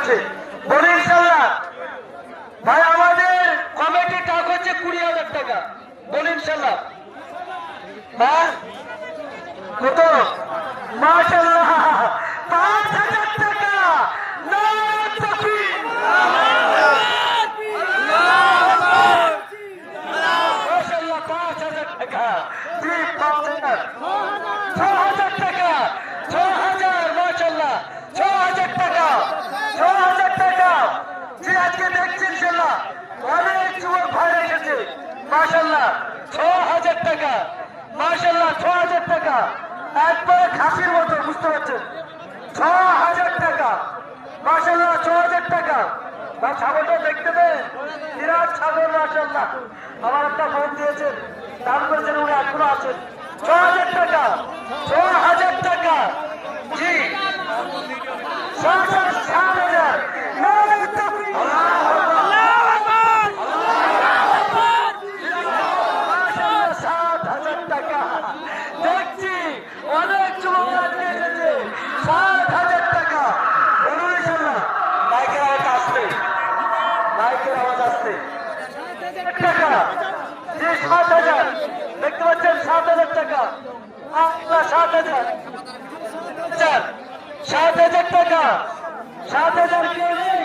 হচ্ছে বলি ইনশাল্লাহ। ভাই আমাদের কমিটি টাকা হচ্ছে 20,000 টাকা, বলি ইনশাল্লাহ। হ্যাঁ কত? মাশাআল্লাহ 5,000 টাকা। মাশাআল্লাহ 5,000 টাকা। জি 5,000, 6,000 টাকা, 6,000 মাশাআল্লাহ 6,000 টাকা, 6,000 টাকা। জি আজকে দেখছি ইনশাআল্লাহ অনেক যুবক ভাইরা এসেছে মাশাআল্লাহ 6,000 টাকা, মাশাআল্লাহ 6,000 টাকা। একবারে খাসির মতো, বুঝতে পারছেন? 6,000 টাকা মাশাআল্লাহ 6,000 টাকা। ভাই ছাগলটা দেখতে পেন, বিরাট ছাগল মাশাআল্লাহ। আমার একটা ফোন দিয়েছেন, দাম করেছেন, উনি এখনো আছেন। 6,000 টাকা, 6,000 টাকা। জি 7,000। দেখছি অনেক যুবক এসেছে। 7,000 টাকা। বলুন ইনশাআল্লাহ। মাইকের আওয়াজ আসছে, মাইকের আওয়াজ আসছে। টাকা জি 7,000 দেখতে পাচ্ছেন, 7,000 টাকা। 7,000, 7,000 টাকা, 7,000 কে নেই?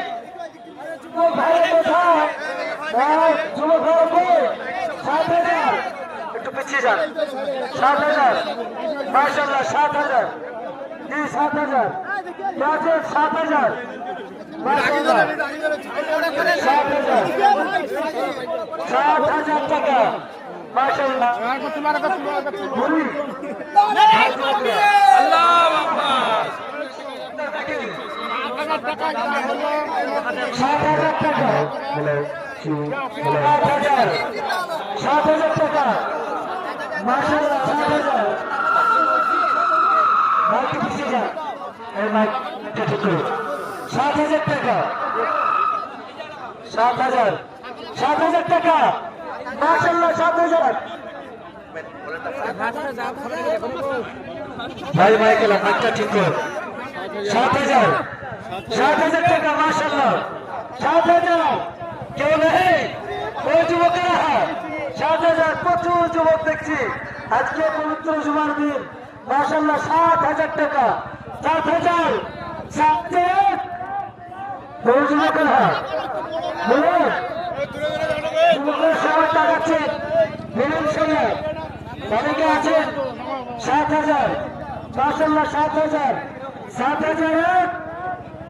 যুবক ভাই কোথায়? যুবক ভাই 7,000, একটু পিছিয়ে যান। 7,000 মাশাআল্লাহ 7,000। জি 7,000 বাজেট 7,000 মাশাআল্লাহ 7,000, 7,000 টাকা মাশাআল্লাহ। বলি আল্লাহু আকবার। 7,000 টাকা, 7,000 টাকা, 7,000 টাকা মাশাআল্লাহ 7,000। মাইক পিছিয়ে যান, এই মাইকটা ঠিক করুন। 7,000 টাকা, 7,000, 7,000 টাকা মাশাআল্লাহ 7,000। ভাই মাইকেল মাইকটা ঠিক করুন। 7,000, 7,000 টাকা মাশাআল্লাহ 7,000। কেউ নেই? ওই যুবকেরা 7,000। প্রচুর যুবক দেখছি আজকে পবিত্র জুমার দিন মাশাআল্লাহ 7,000 টাকা, 7,000, 7,000। ওই যুবকেরা বলুন, যুবকেরা সবাই টাকাচ্ছেন, বলুন সবাই অনেকে আছেন। 7,000 মাশাআল্লাহ 7,000, 7,000।